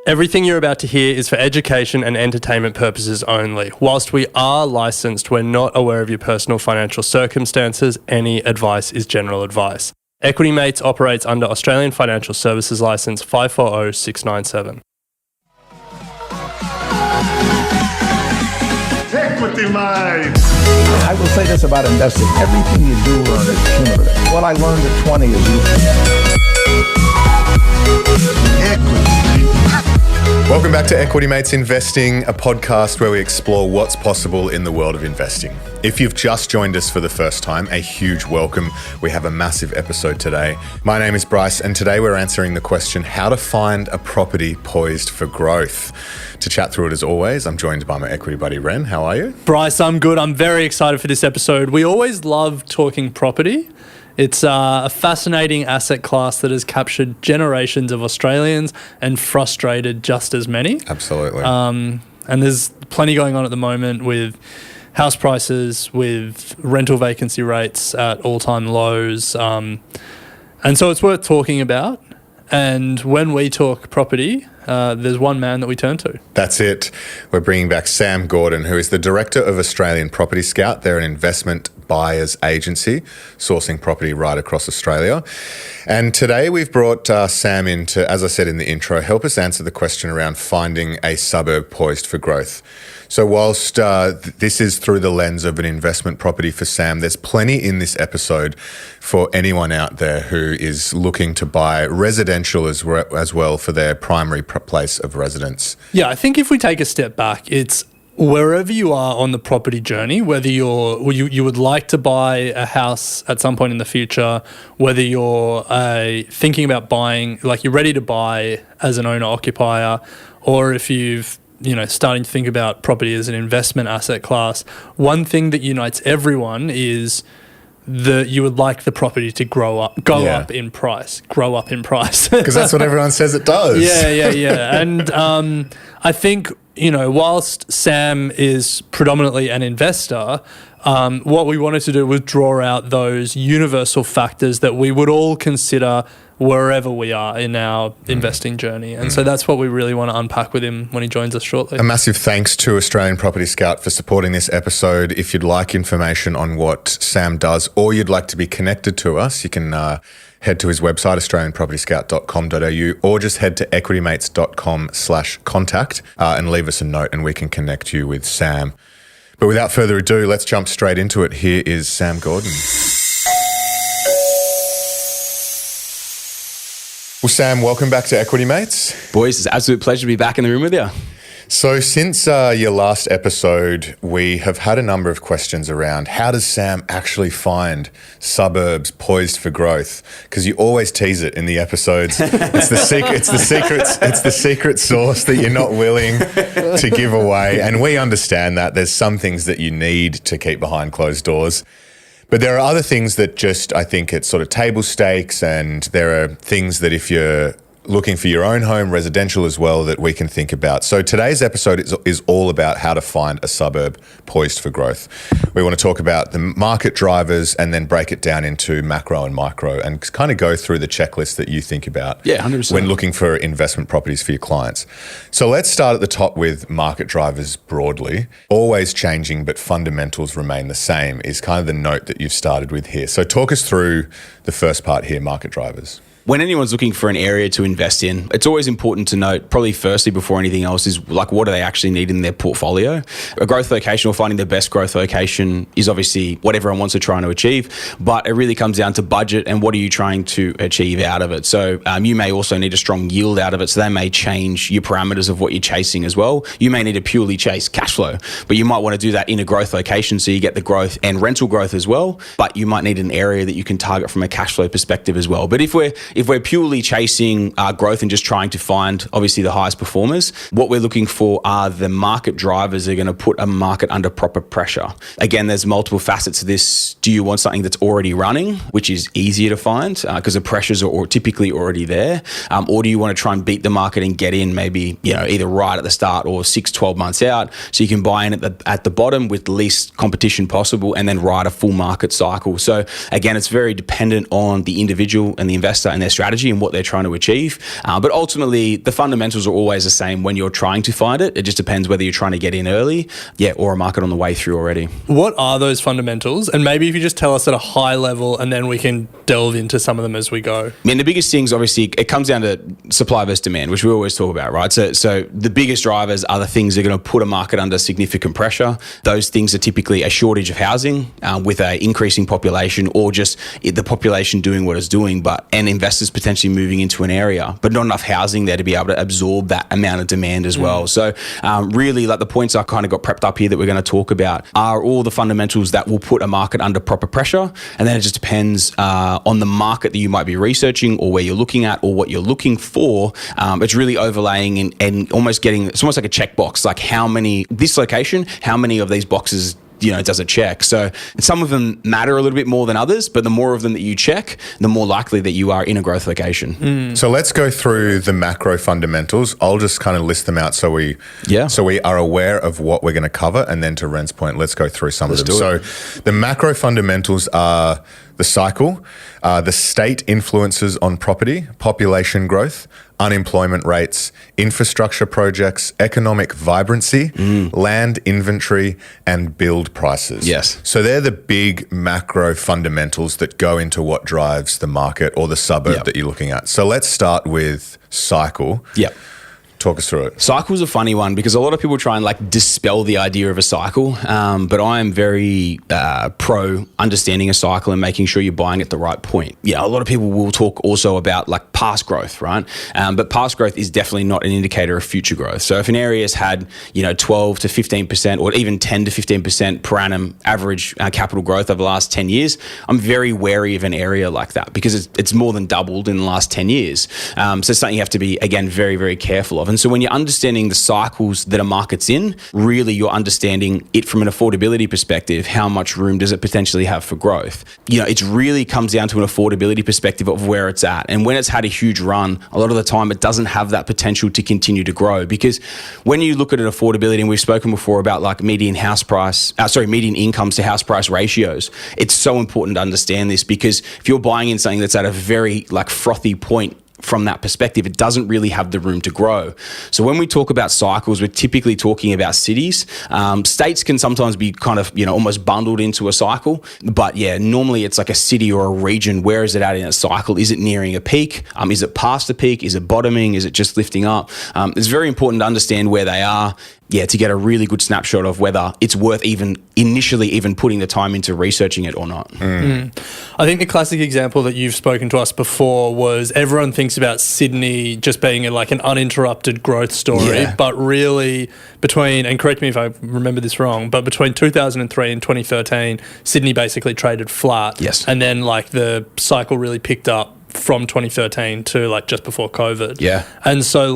Everything you're about to hear is for education and entertainment purposes only. Whilst we are licensed, we're not aware of your personal financial circumstances. Any advice is general advice. Equity Mates operates under Australian Financial Services Licence 540697. Equity Mates! I will say this about investing. Everything you do learn is cumulative. What I learned at 20 is useful. Welcome back to Equity Mates Investing, a podcast where we explore what's possible in the world of investing. If you've just joined us for the first time, a huge welcome. We have a massive episode today. My name is Bryce, and today we're answering the question, how to find a property poised for growth. To chat through it as always, I'm joined by my equity buddy, Ren. How are you? Bryce, I'm good. I'm very excited for this episode. We always love talking property. It's a fascinating asset class that has captured generations of Australians and frustrated just as many. Absolutely. And there's plenty going on at the moment with house prices, with rental vacancy rates at all-time lows. And so it's worth talking about. And when we talk property, there's one man that we turn to. That's it. We're bringing back Sam Gordon, who is the Director of Australian Property Scout. They're an investment buyers agency sourcing property right across Australia. And today we've brought Sam in to, as I said in the intro, help us answer the question around finding a suburb poised for growth. So whilst this is through the lens of an investment property for Sam, there's plenty in this episode for anyone out there who is looking to buy residential as well for their primary place of residence. Yeah, I think if we take a step back, it's wherever you are on the property journey, whether you would like to buy a house at some point in the future, whether you're thinking about buying, like you're ready to buy as an owner-occupier, or if you've starting to think about property as an investment asset class, one thing that unites everyone is that you would like the property to go up in price. Because that's what everyone says it does. Yeah. And I think, whilst Sam is predominantly an investor, what we wanted to do was draw out those universal factors that we would all consider wherever we are in our investing journey. And so that's what we really want to unpack with him when he joins us shortly. A massive thanks to Australian Property Scout for supporting this episode. If you'd like information on what Sam does, or you'd like to be connected to us, you can head to his website, australianpropotyscout.com.au, or just head to equitymates.com/contact and leave us a note and we can connect you with Sam. But without further ado, let's jump straight into it. Here is Sam Gordon. Well, Sam, welcome back to Equity Mates. Boys, it's an absolute pleasure to be back in the room with you. So since your last episode, we have had a number of questions around how does Sam actually find suburbs poised for growth? Because you always tease it in the episodes. It's the secret sauce that you're not willing to give away. And we understand that there's some things that you need to keep behind closed doors. But there are other things that just, I think it's sort of table stakes, and there are things that if you're looking for your own home, residential as well, that we can think about. So today's episode is all about how to find a suburb poised for growth. We want to talk about the market drivers and then break it down into macro and micro and kind of go through the checklist that you think about 100%. when looking for investment properties for your clients. So let's start at the top with market drivers broadly. Always changing, but fundamentals remain the same is kind of the note that you've started with here. So talk us through the first part here, market drivers. When anyone's looking for an area to invest in, it's always important to note, probably firstly before anything else, is like what do they actually need in their portfolio? A growth location or finding the best growth location is obviously what everyone wants to try to achieve, but it really comes down to budget and what are you trying to achieve out of it. So you may also need a strong yield out of it, so that may change your parameters of what you're chasing as well. You may need to purely chase cash flow, but you might want to do that in a growth location so you get the growth and rental growth as well, but you might need an area that you can target from a cash flow perspective as well. But if we're purely chasing growth and just trying to find obviously the highest performers, what we're looking for are the market drivers that are going to put a market under proper pressure. Again, there's multiple facets to this. Do you want something that's already running, which is easier to find because the pressures are typically already there? Or do you want to try and beat the market and get in maybe either right at the start or 6-12 months out so you can buy in at the bottom with the least competition possible and then ride a full market cycle? So again, it's very dependent on the individual and the investor and their strategy and what they're trying to achieve. But ultimately, the fundamentals are always the same when you're trying to find it. It just depends whether you're trying to get in early, or a market on the way through already. What are those fundamentals? And maybe if you just tell us at a high level, and then we can delve into some of them as we go. I mean, the biggest things, obviously, it comes down to supply versus demand, which we always talk about, right? So the biggest drivers are the things that are going to put a market under significant pressure. Those things are typically a shortage of housing with an increasing population, or just the population doing what it's doing, and investors potentially moving into an area, but not enough housing there to be able to absorb that amount of demand as well. So really, like the points I kind of got prepped up here that we're going to talk about are all the fundamentals that will put a market under proper pressure. And then it just depends on the market that you might be researching, or where you're looking at, or what you're looking for. It's really overlaying and almost getting, it's almost like a checkbox, like this location, how many of these boxes does it check? So some of them matter a little bit more than others, but the more of them that you check, the more likely that you are in a growth location. So let's go through the macro fundamentals. I'll just kind of list them out so we are aware of what we're going to cover. And then to Ren's point, let's go through some of them. So the macro fundamentals are the cycle, the state influences on property, population growth, unemployment rates, infrastructure projects, economic vibrancy, land inventory, and build prices. Yes. So they're the big macro fundamentals that go into what drives the market or the suburb that you're looking at. So let's start with cycle. Yep. Talk us through it. Cycle's a funny one because a lot of people try and dispel the idea of a cycle, but I am very pro understanding a cycle and making sure you're buying at the right point. A lot of people will talk also about past growth, right? But past growth is definitely not an indicator of future growth. So if an area has had 12 to 15% or even 10 to 15% per annum average capital growth over the last 10 years, I'm very wary of an area like that because it's more than doubled in the last 10 years. So it's something you have to be, again, very, very careful of. And so when you're understanding the cycles that a market's in, really you're understanding it from an affordability perspective. How much room does it potentially have for growth? It really comes down to an affordability perspective of where it's at. And when it's had a huge run, a lot of the time it doesn't have that potential to continue to grow, because when you look at an affordability, and we've spoken before about median incomes to house price ratios, it's so important to understand this, because if you're buying in something that's at a very frothy point from that perspective, it doesn't really have the room to grow. So when we talk about cycles, we're typically talking about cities. States can sometimes be kind of, almost bundled into a cycle. But normally it's like a city or a region. Where is it at in a cycle? Is it nearing a peak? Is it past the peak? Is it bottoming? Is it just lifting up? It's very important to understand where they are. To get a really good snapshot of whether it's worth initially putting the time into researching it or not. I think the classic example that you've spoken to us before was everyone thinks about Sydney just being an uninterrupted growth story, but really and correct me if I remember this wrong, but between 2003 and 2013, Sydney basically traded flat. Yes. And then the cycle really picked up from 2013 to just before COVID. Yeah. And so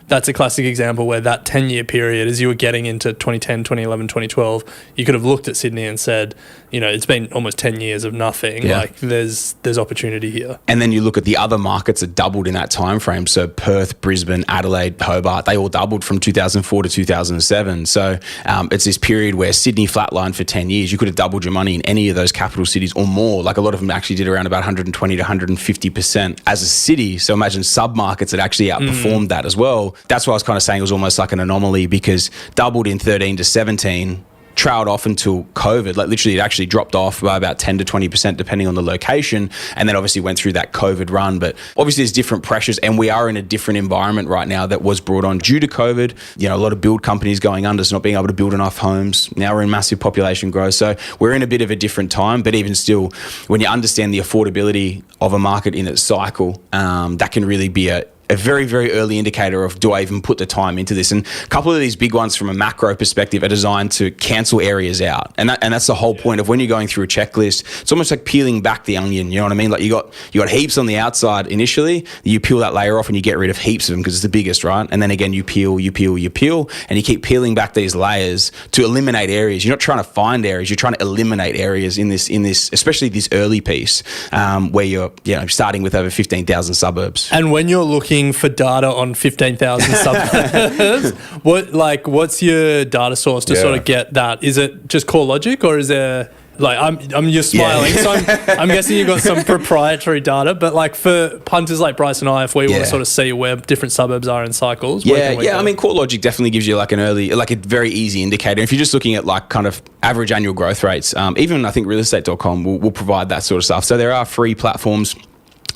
that's a classic example where that 10-year period, as you were getting into 2010, 2011, 2012, you could have looked at Sydney and said, it's been almost 10 years of nothing. Yeah. There's opportunity here. And then you look at the other markets that doubled in that time frame. So Perth, Brisbane, Adelaide, Hobart, they all doubled from 2004 to 2007. So it's this period where Sydney flatlined for 10 years. You could have doubled your money in any of those capital cities or more. A lot of them actually did around about 120 to 150% as a city. So imagine sub-markets that actually outperformed that as well. That's why I was kind of saying it was almost like an anomaly, because doubled in 13 to 17, trailed off until COVID. Literally, it actually dropped off by about 10 to 20% depending on the location, and then obviously went through that COVID run. But obviously there's different pressures, and we are in a different environment right now that was brought on due to COVID. A lot of build companies going under, so not being able to build enough homes. Now we're in massive population growth. So we're in a bit of a different time, but even still, when you understand the affordability of a market in its cycle, that can really be a very, very early indicator of, do I even put the time into this? And a couple of these big ones from a macro perspective are designed to cancel areas out. And that's the whole point of when you're going through a checklist. It's almost like peeling back the onion, you know what I mean? You got heaps on the outside initially, you peel that layer off and you get rid of heaps of them because it's the biggest, right? And then again, you peel, and you keep peeling back these layers to eliminate areas. You're not trying to find areas, you're trying to eliminate areas in this, especially this early piece, where you're starting with over 15,000 suburbs. And when you're looking for data on 15,000 suburbs, what's your data source to sort of get that? Is it just core logic, or is there Like I'm you're smiling, so I'm guessing you've got some proprietary data. But like for punters like Bryce and I, if we want to sort of see where different suburbs are in cycles, I mean, CoreLogic definitely gives you like a very easy indicator. If you're just looking at like kind of average annual growth rates, even I think realestate.com will provide that sort of stuff. So there are free platforms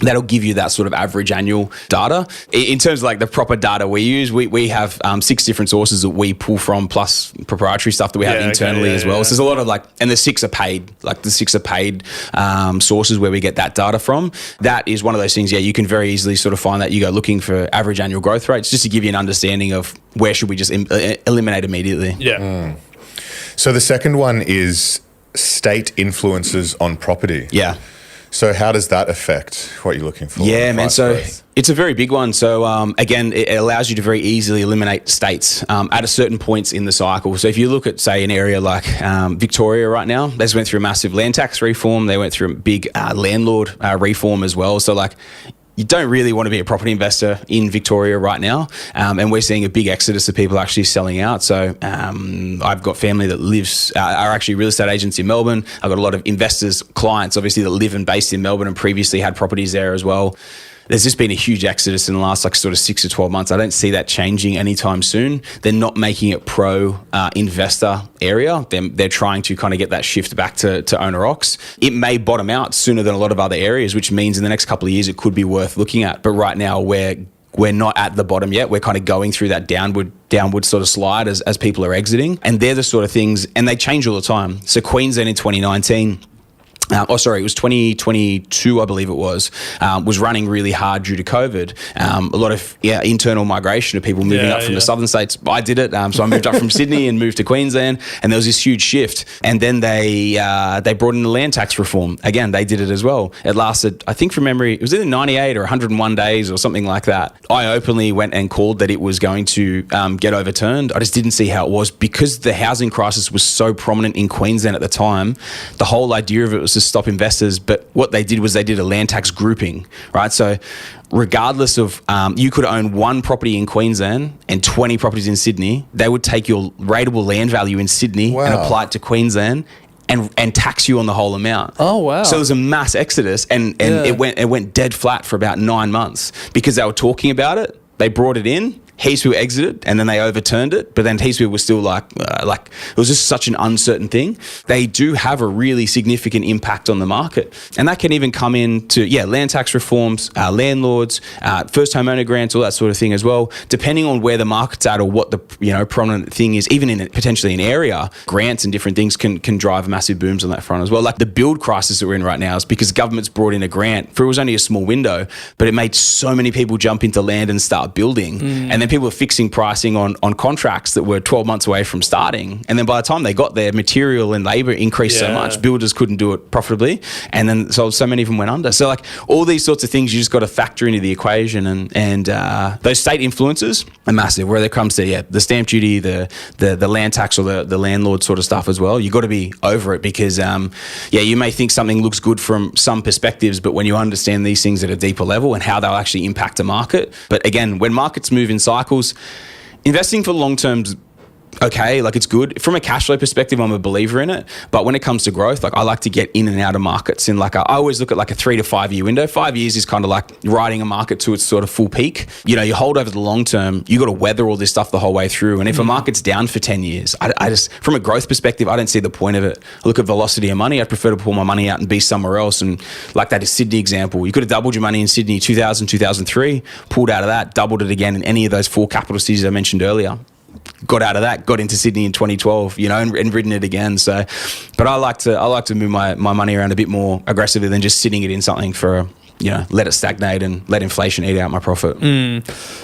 that'll give you that sort of average annual data. In terms of like the proper data we use, we have 6 different sources that we pull from, plus proprietary stuff that we have internally as well. So there's a lot of like, and the 6 are paid, sources where we get that data from. That is one of those things, you can very easily sort of find that. You go looking for average annual growth rates just to give you an understanding of where should we just eliminate immediately. Yeah. So the second one is state influences on property. Yeah. So how does that affect what you're looking for? Yeah, man. So it's a very big one. So again, it allows you to very easily eliminate states at a certain points in the cycle. So if you look at, say, an area like Victoria right now, they just went through a massive land tax reform. They went through a big landlord reform as well. So like, you don't really want to be a property investor in Victoria right now. And we're seeing a big exodus of people actually selling out. So I've got family that are actually real estate agents in Melbourne. I've got a lot of investors, clients, obviously, that live and based in Melbourne and previously had properties there as well. There's just been a huge exodus in the last like sort of 6 to 12 months. I don't see that changing anytime soon. They're not making it pro investor area. They're trying to kind of get that shift back to owner-occs. It may bottom out sooner than a lot of other areas, which means in the next couple of years it could be worth looking at. But right now we're not at the bottom yet. We're kind of going through that downward sort of slide as people are exiting. And they're the sort of things, and they change all the time. So Queensland in 2019, it was 2022, I believe it was running really hard due to COVID. A lot of internal migration of people moving up from the southern states. I did it, so I moved up from Sydney and moved to Queensland, and there was this huge shift. And then they brought in the land tax reform. Again, they did it as well. It lasted, I think from memory, it was either 98 or 101 days or something like that. I openly went and called that it was going to get overturned. I just didn't see how it was, because the housing crisis was so prominent in Queensland at the time. The whole idea of it was to stop investors, but what they did was they did a land tax grouping, right? So regardless of, you could own one property in Queensland and 20 properties in Sydney, they would take your rateable land value in Sydney and apply it to Queensland and tax you on the whole amount. Oh, wow. So there's a mass exodus, and it went dead flat for about 9 months because they were talking about it. They brought it in. Heaps people exited, and then they overturned it. But then heaps people were still like it was just such an uncertain thing. They do have a really significant impact on the market, and that can even come into land tax reforms, landlords, first homeowner grants, all that sort of thing as well. Depending on where the market's at or what the prominent thing is, even in potentially an area, grants and different things can drive massive booms on that front as well. Like the build crisis that we're in right now is because government's brought in a grant for, it was only a small window, but it made so many people jump into land and start building, and then people were fixing pricing on contracts that were 12 months away from starting. And then by the time they got there, material and labor increased so much, builders couldn't do it profitably. And then so many of them went under. So like all these sorts of things, you just got to factor into the equation. And those state influences are massive, whether it comes to the stamp duty, the land tax, or the landlord sort of stuff as well. You got to be over it because, you may think something looks good from some perspectives, but when you understand these things at a deeper level and how they'll actually impact a market. But again, when markets move in cycles, investing for long term's okay, like it's good. From a cash flow perspective, I'm a believer in it. But when it comes to growth, like I like to get in and out of markets in I always look at like a 3 to 5 year window. 5 years is kind of like riding a market to its sort of full peak. You hold over the long term, you got to weather all this stuff the whole way through. And if a market's down for 10 years, I just, from a growth perspective, I don't see the point of it. I look at velocity of money. I'd prefer to pull my money out and be somewhere else. And like that is Sydney example. You could have doubled your money in Sydney 2000, 2003, pulled out of that, doubled it again in any of those 4 capital cities I mentioned earlier. Got out of that, got into Sydney in 2012, and ridden it again. So, but I like to move my money around a bit more aggressively than just sitting it in something for, let it stagnate and let inflation eat out my profit.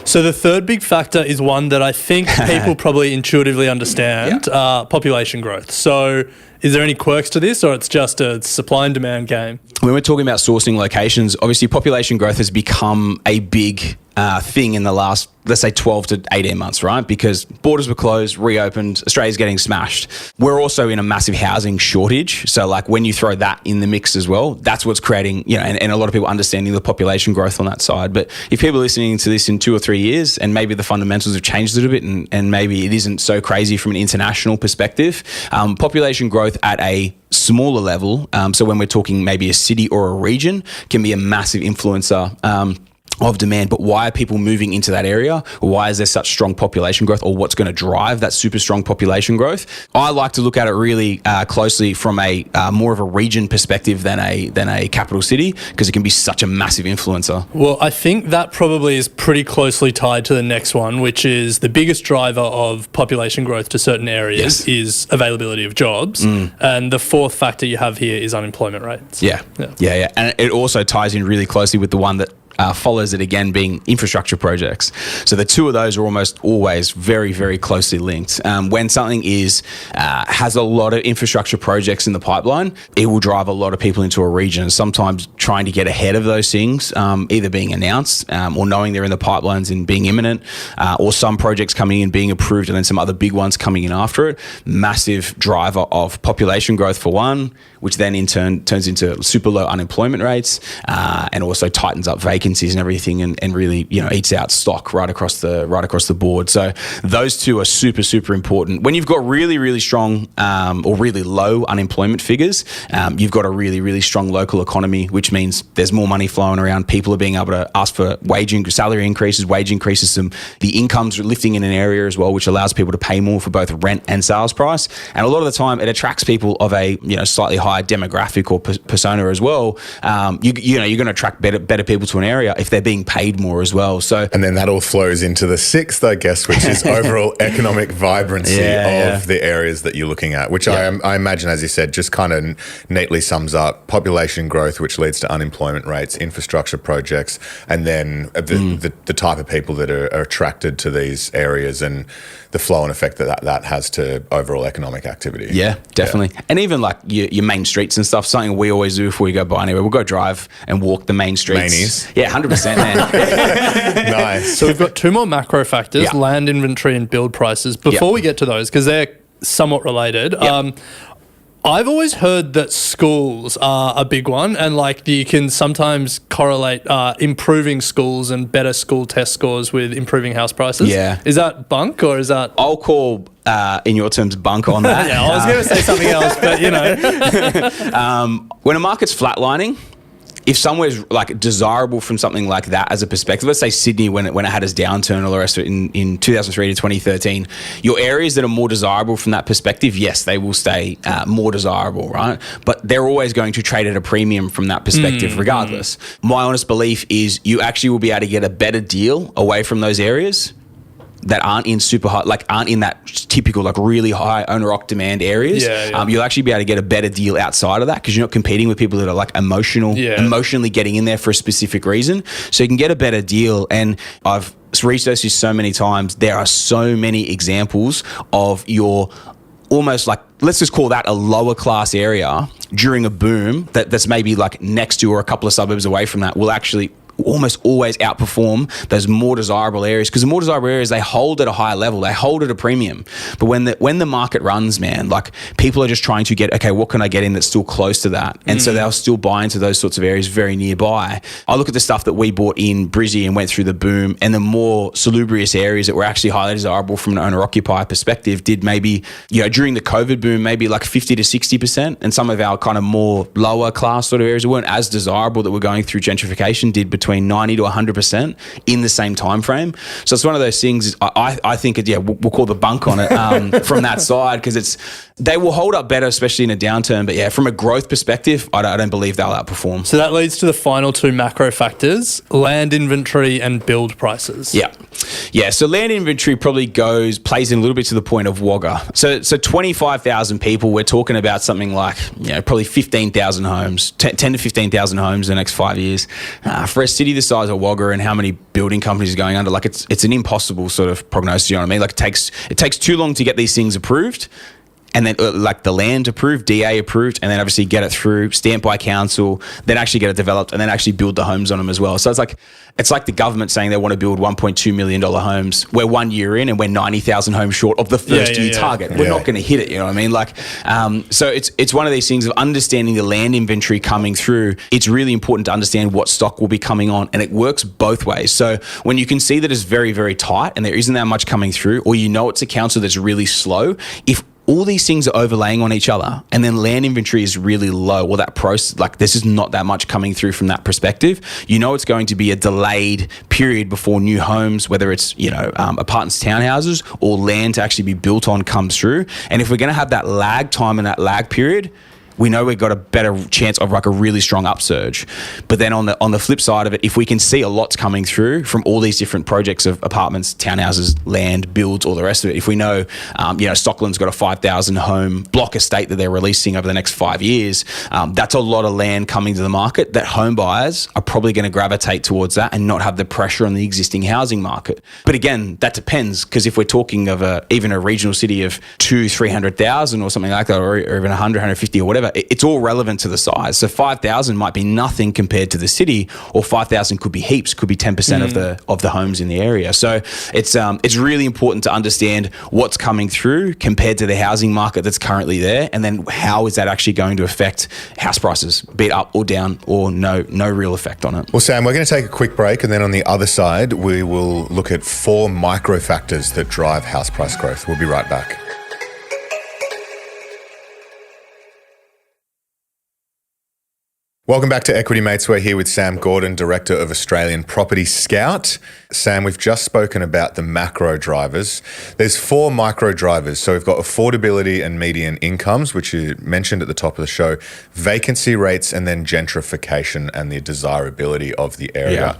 So the third big factor is one that I think people probably intuitively understand, population growth. So is there any quirks to this, or it's just a supply and demand game? When we're talking about sourcing locations, obviously population growth has become a big thing in the last, let's say, 12 to 18 months, right? Because borders were closed, reopened, Australia's getting smashed. We're also in a massive housing shortage. So like when you throw that in the mix as well, that's what's creating, and a lot of people understanding the population growth on that side. But if people are listening to this in 2 or 3 years and maybe the fundamentals have changed a little bit and maybe it isn't so crazy from an international perspective, population growth at a smaller level, so when we're talking maybe a city or a region, can be a massive influencer of demand. But why are people moving into that area? Why is there such strong population growth, or what's going to drive that super strong population growth? I like to look at it really closely from a more of a region perspective than a capital city, because it can be such a massive influencer. Well, I think that probably is pretty closely tied to the next one, which is the biggest driver of population growth to certain areas is availability of jobs. And the fourth factor you have here is unemployment rates. Yeah. And it also ties in really closely with the one that follows it again, being infrastructure projects. So the two of those are almost always very, very closely linked. When something has a lot of infrastructure projects in the pipeline, it will drive a lot of people into a region. Sometimes trying to get ahead of those things, either being announced or knowing they're in the pipelines and being imminent, or some projects coming in being approved and then some other big ones coming in after it. Massive driver of population growth for one, which then in turn turns into super low unemployment rates, and also tightens up vacancies and everything, and really eats out stock right across the board. So those two are super, super important. When you've got really, really strong or really low unemployment figures, you've got a really, really strong local economy, which means there's more money flowing around. People are being able to ask for salary increases, wage increases. The incomes are lifting in an area as well, which allows people to pay more for both rent and sales price. And a lot of the time, it attracts people of a slightly higher demographic or persona as well. You're going to attract better people to an area if they're being paid more as well. So, and then that all flows into the sixth, I guess, which is overall economic vibrancy of the areas that you're looking at, which I imagine, as you said, just kind of neatly sums up population growth, which leads to unemployment rates, infrastructure projects, and then the type of people that are attracted to these areas and the flow and effect that has to overall economic activity. Yeah, definitely. Yeah. And even like your main streets and stuff, something we always do before we go by anywhere, we'll go drive and walk the main streets. Mainies. Yeah, 100%, man. Nice. So we've got two more macro factors, land inventory and build prices. Before we get to those, because they're somewhat related, I've always heard that schools are a big one, and like you can sometimes correlate improving schools and better school test scores with improving house prices. Yeah. Is that bunk, or is that... I'll call, in your terms, bunk on that. Yeah, I was going to say something else, but when a market's flatlining, if somewhere's like desirable from something like that as a perspective, let's say Sydney when it had its downturn and all the rest of it in 2003 to 2013, your areas that are more desirable from that perspective, yes, they will stay more desirable, right? But they're always going to trade at a premium from that perspective regardless. My honest belief is you actually will be able to get a better deal away from those areas that aren't in super high, like aren't in that typical like really high owner-occ demand areas. You'll actually be able to get a better deal outside of that because you're not competing with people that are like emotionally getting in there for a specific reason. So you can get a better deal. And I've researched this so many times. There are so many examples of your almost like, let's just call that a lower class area during a boom that's maybe like next to or a couple of suburbs away from that will actually almost always outperform those more desirable areas, because the more desirable areas, they hold at a higher level, they hold at a premium. But when the market runs, man, like people are just trying to get, okay, what can I get in that's still close to that? And so they'll still buy into those sorts of areas very nearby. I look at the stuff that we bought in Brizzy and went through the boom, and the more salubrious areas that were actually highly desirable from an owner-occupier perspective did maybe, during the COVID boom, maybe like 50 to 60%. And some of our kind of more lower class sort of areas that weren't as desirable that were going through gentrification did between 90 to 100% in the same time frame. So it's one of those things. I think we'll call the bunk on it from that side, because they will hold up better, especially in a downturn. But from a growth perspective, I don't believe they'll outperform. So that leads to the final two macro factors: land inventory and build prices. Yeah. So land inventory probably plays in a little bit to the point of Wagga. So 25,000 people. We're talking about something like probably 15,000 homes, 10 to 15,000 homes in the next 5 years. For a city the size of Wagga and how many building companies are going under, like it's an impossible sort of prognosis. You know what I mean? Like it takes too long to get these things approved. and then like the land approved, DA approved, and then obviously get it through, stamped by council, then actually get it developed, and then actually build the homes on them as well. So it's like the government saying they want to build $1.2 million homes. We're 1 year in and we're 90,000 homes short of the first year target. We're not going to hit it, you know what I mean? Like, so it's one of these things of understanding the land inventory coming through. It's really important to understand what stock will be coming on, and it works both ways. So when you can see that it's very, very tight and there isn't that much coming through, or you know it's a council that's really slow, if all these things are overlaying on each other and then land inventory is really low, or that process, like there's just not that much coming through from that perspective, you know it's going to be a delayed period before new homes, whether it's, apartments, townhouses, or land to actually be built on comes through. And if we're going to have that lag time and that lag period, we know we've got a better chance of like a really strong upsurge. But then on the flip side of it, if we can see a lot's coming through from all these different projects of apartments, townhouses, land, builds, all the rest of it, if we know, Stockland's got a 5,000 home block estate that they're releasing over the next 5 years, that's a lot of land coming to the market that home buyers are probably going to gravitate towards that and not have the pressure on the existing housing market. But again, that depends, because if we're talking of even a regional city of 200,000-300,000 or something like that, or even 100, 150 or whatever, it's all relevant to the size. So 5,000 might be nothing compared to the city, or 5,000 could be heaps, could be 10% of the homes in the area. So it's really important to understand what's coming through compared to the housing market that's currently there, and then how is that actually going to affect house prices, be it up or down, or no real effect on it. Well, Sam, we're going to take a quick break, and then on the other side, we will look at 4 micro factors that drive house price growth. We'll be right back. Welcome back to Equity Mates. We're here with Sam Gordon, Director of Australian Property Scout. Sam, we've just spoken about the macro drivers. There's 4 micro drivers. So we've got affordability and median incomes, which you mentioned at the top of the show, vacancy rates, and then gentrification and the desirability of the area. Yeah.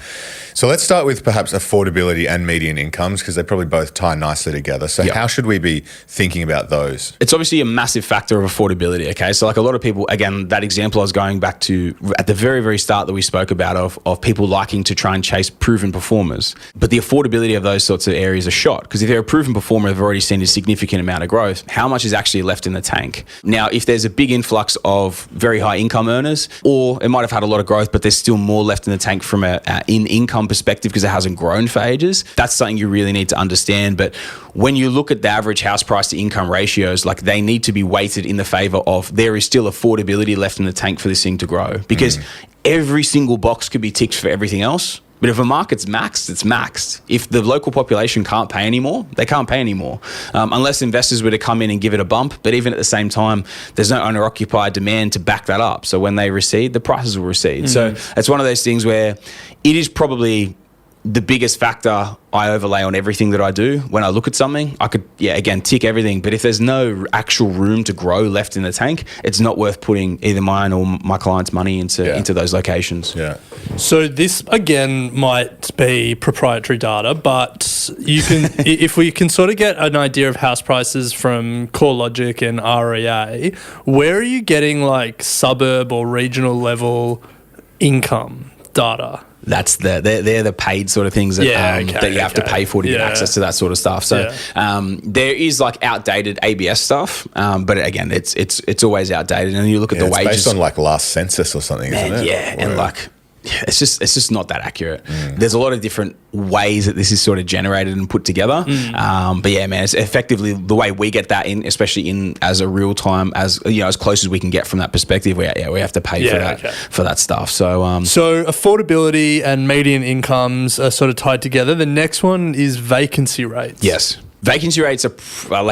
So let's start with perhaps affordability and median incomes, because they probably both tie nicely together. So how should we be thinking about those? It's obviously a massive factor of affordability, okay? So like a lot of people, again, that example I was going back to at the very, very start that we spoke about of people liking to try and chase proven performers. But the affordability of those sorts of areas are shot, because if they're a proven performer, they've already seen a significant amount of growth. How much is actually left in the tank? Now, if there's a big influx of very high income earners, or it might have had a lot of growth, but there's still more left in the tank from an in-income perspective because it hasn't grown for ages, that's something you really need to understand. But when you look at the average house price to income ratios, like they need to be weighted in the favor of there is still affordability left in the tank for this thing to grow, because every single box could be ticked for everything else. But if a market's maxed, it's maxed. If the local population can't pay anymore, they can't pay anymore. Unless investors were to come in and give it a bump. But even at the same time, there's no owner-occupier demand to back that up. So when they recede, the prices will recede. So it's one of those things where it is probably the biggest factor I overlay on everything that I do. When I look at something, I could, again, tick everything. But if there's no actual room to grow left in the tank, it's not worth putting either mine or my client's money into those locations. Yeah. So this, again, might be proprietary data, but you can, if we can sort of get an idea of house prices from CoreLogic and REA, where are you getting like suburb or regional level income data? That's they're the paid sort of things that you have to pay for to get access to that sort of stuff. So there is like outdated ABS stuff, but again, it's always outdated. And you look at the wages based on like last census or something, isn't it? Yeah, and like it's just not that accurate. There's a lot of different ways that this is sort of generated and put together. But yeah, man, it's effectively the way we get that in, especially in as a real time, as as close as we can get from that perspective. We have to pay for that stuff. So so affordability and median incomes are sort of tied together. The next one is vacancy rates. Yes. Vacancy rates are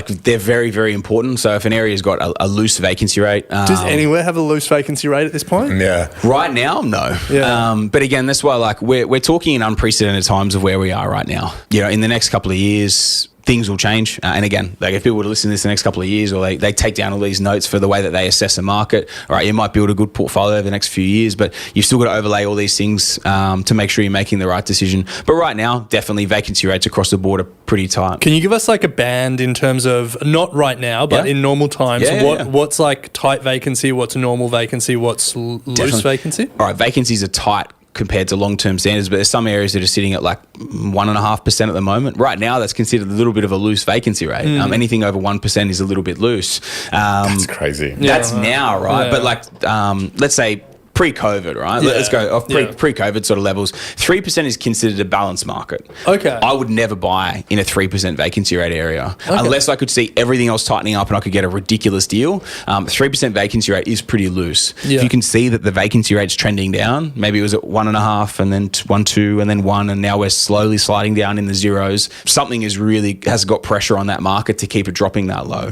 they're very, very important. So if an area's got a loose vacancy rate, does anywhere have a loose vacancy rate at this point? Yeah, right now, no. Yeah. But again, that's why we're talking in unprecedented times of where we are right now. In the next couple of years, things will change. And again, like if people were to listen to this the next couple of years, or they take down all these notes for the way that they assess a market, all right, you might build a good portfolio over the next few years, but you've still got to overlay all these things to make sure you're making the right decision. But right now, definitely vacancy rates across the board are pretty tight. Can you give us like a band in terms of, not right now, but in normal times, what's like tight vacancy, what's normal vacancy, what's loose vacancy? All right, vacancies are tight compared to long-term standards, but there's some areas that are sitting at like 1.5% at the moment. Right now, that's considered a little bit of a loose vacancy rate. Anything over 1% is a little bit loose. That's crazy. That's now, right? Yeah. But like, let's say pre-COVID, right? Yeah. Let's go off pre-COVID sort of levels. 3% is considered a balanced market. Okay. I would never buy in a 3% vacancy rate area unless I could see everything else tightening up and I could get a ridiculous deal. 3% vacancy rate is pretty loose. Yeah. If you can see that the vacancy rate's trending down, maybe it was at 1.5 and then 1.2 and then 1, and now we're slowly sliding down in the zeros. Something has got pressure on that market to keep it dropping that low.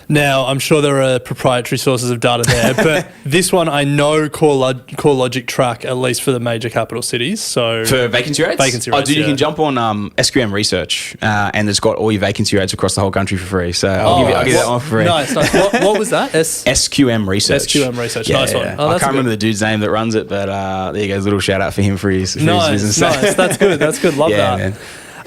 Now, I'm sure there are proprietary sources of data there, but this one I know CoreLogic track, at least for the major capital cities. So for vacancy rates? Vacancy rates, dude, you can jump on SQM Research and it's got all your vacancy rates across the whole country for free. So I'll give you that one for free. Nice. What was that? SQM Research. SQM Research. Yeah, nice one. yeah. Oh, I can't remember the dude's name that runs it, but there you go. A little shout out for him for his business. Nice. That's good. Love that. Man.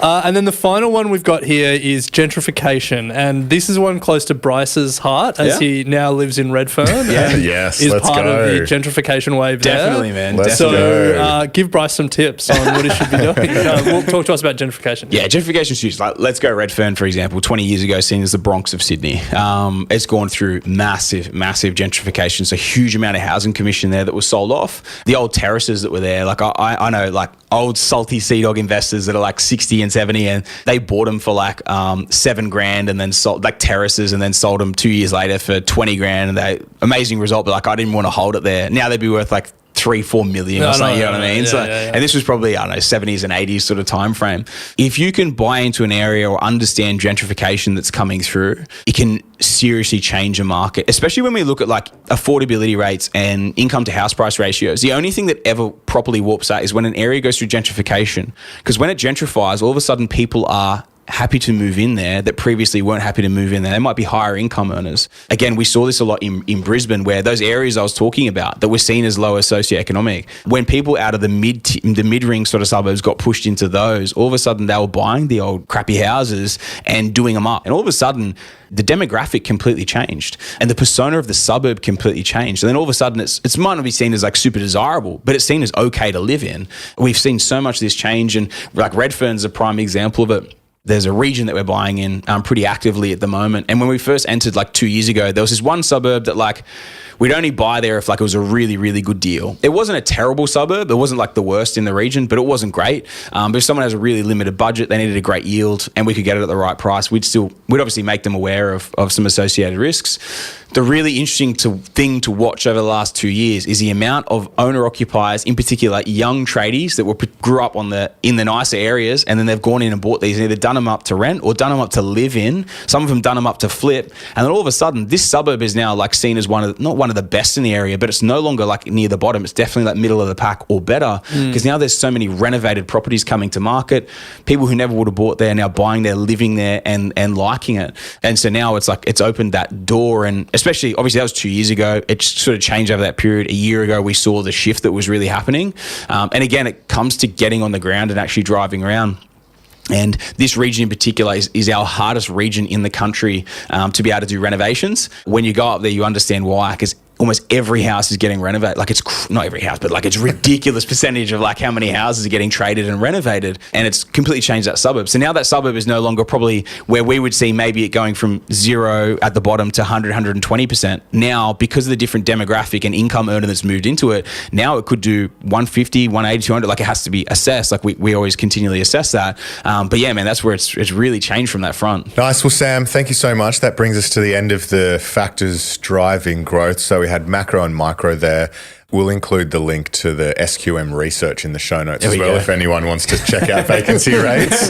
And then the final one we've got here is gentrification. And this is one close to Bryce's heart as he now lives in Redfern. and Yes, is let's part go. of the gentrification wave Definitely, there. man. Let's Definitely. go. Give Bryce some tips on what he should be doing. Talk to us about gentrification. Yeah, gentrification is huge. Like, let's go Redfern, for example. 20 years ago, seen as the Bronx of Sydney. It's gone through massive gentrification. So huge amount of housing commission there that was sold off. The old terraces that were there, like I know like old salty sea dog investors that are like 60 and 70 and they bought them for like $7,000 and then sold like terraces and then sold them 2 years later for 20 grand. And amazing result, but like I didn't want to hold it there. Now they'd be worth like 3-4 million or something, you know what I mean? And this was probably, 70s and 80s sort of time frame. If you can buy into an area or understand gentrification that's coming through, it can seriously change a market, especially when we look at like affordability rates and income to house price ratios. The only thing that ever properly warps that is when an area goes through gentrification, because when it gentrifies, all of a sudden people are happy to move in there that previously weren't happy to move in there. They might be higher income earners. Again, we saw this a lot in Brisbane, where those areas I was talking about that were seen as lower socioeconomic, when people out of the mid-ring sort of suburbs got pushed into those, all of a sudden they were buying the old crappy houses and doing them up. And all of a sudden, the demographic completely changed and the persona of the suburb completely changed. And then all of a sudden it might not be seen as like super desirable, but it's seen as okay to live in. We've seen so much of this change, and like Redfern's a prime example of it. There's a region that we're buying in pretty actively at the moment. And when we first entered like 2 years ago, there was this one suburb that like we'd only buy there if like it was a really, really good deal. It wasn't a terrible suburb. It wasn't like the worst in the region, but it wasn't great. But if someone has a really limited budget, they needed a great yield and we could get it at the right price, we'd obviously make them aware of some associated risks. The really interesting thing to watch over the last 2 years is the amount of owner-occupiers, in particular young tradies that grew up in the nicer areas, and then they've gone in and bought these and either done them up to rent or done them up to live in. Some of them done them up to flip. And then all of a sudden, this suburb is now like seen as not one of the best in the area, but it's no longer like near the bottom. It's definitely like middle of the pack or better, because now there's so many renovated properties coming to market. People who never would have bought there are now buying there, living there and liking it. And so now it's like it's opened that door, and especially, obviously, that was 2 years ago. It sort of changed over that period. A year ago, we saw the shift that was really happening. And again, it comes to getting on the ground and actually driving around. And this region in particular is our hardest region in the country to be able to do renovations. When you go up there, you understand why, because almost every house is getting renovated. Like it's not every house, but like it's ridiculous percentage of like how many houses are getting traded and renovated. And it's completely changed that suburb. So now that suburb is no longer probably where we would see maybe it going from 0 at the bottom to 100, 120%. Now, because of the different demographic and income earner that's moved into it, now it could do 150, 180, 200. Like it has to be assessed. Like we always continually assess that. But yeah, man, that's where it's really changed from that front. Nice. Well, Sam, thank you so much. That brings us to the end of the factors driving growth. So we had macro and micro there. We'll include the link to the SQM research in the show notes as well if anyone wants to check out vacancy rates.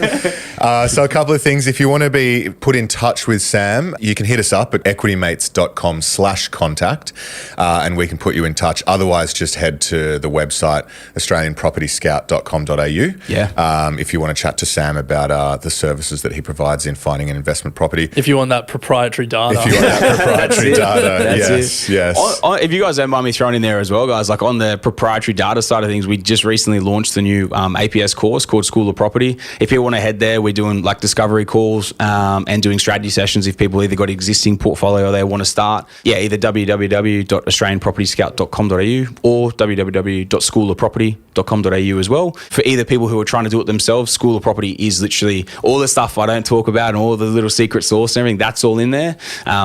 So a couple of things. If you want to be put in touch with Sam, you can hit us up at equitymates.com/contact and we can put you in touch. Otherwise, just head to the website, australianpropertyscout.com.au if you want to chat to Sam about the services that he provides in finding an investment property. If you want that proprietary data. If you want that proprietary data, yes. If you guys don't mind me throwing in there as well, guys, guys, like on the proprietary data side of things, we just recently launched the new APS course called School of Property. If you want to head there, we're doing like discovery calls and doing strategy sessions if people either got existing portfolio they want to start. Yeah, either www.australianpropertyscout.com.au or www.schoolofproperty.com.au as well. For either people who are trying to do it themselves, School of Property is literally all the stuff I don't talk about and all the little secret sauce and everything, that's all in there.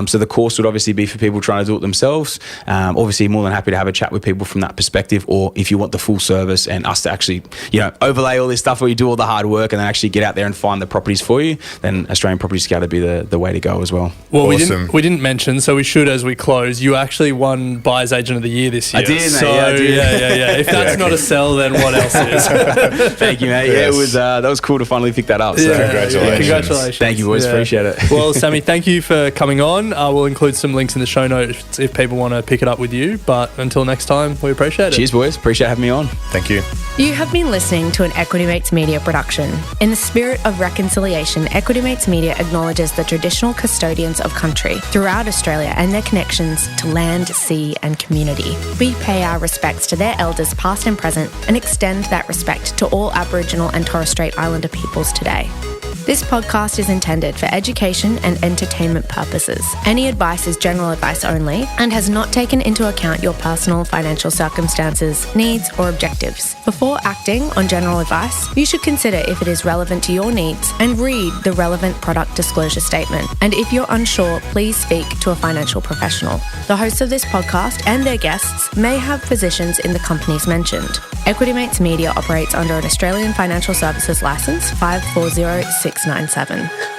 So the course would obviously be for people trying to do it themselves. Obviously more than happy to have a chat with people from that perspective, or if you want the full service and us to actually, overlay all this stuff where you do all the hard work and then actually get out there and find the properties for you, then Australian Property Scout would be the way to go as well. Well, Awesome. we didn't mention, so we should as we close. You actually won Buyer's Agent of the Year this year. I did, mate. So, I did. Yeah. If that's not a sell, then what else is? Thank you, mate. Yes. Yeah, it was that was cool to finally pick that up. So Congratulations. Thank you, boys. Appreciate it. Well, Sammy, thank you for coming on. We'll include some links in the show notes if people want to pick it up with you. But until next time, we appreciate it. Cheers, boys. Appreciate having me on. Thank you. You have been listening to an Equity Mates Media production. In the spirit of reconciliation, Equity Mates Media acknowledges the traditional custodians of country throughout Australia and their connections to land, sea and community. We pay our respects to their elders past and present and extend that respect to all Aboriginal and Torres Strait Islander peoples today. This podcast is intended for education and entertainment purposes. Any advice is general advice only and has not taken into account your personal financial circumstances, needs, or objectives. Before acting on general advice, you should consider if it is relevant to your needs and read the relevant product disclosure statement. And if you're unsure, please speak to a financial professional. The hosts of this podcast and their guests may have positions in the companies mentioned. Equity Mates Media operates under an Australian Financial Services Licence 540697.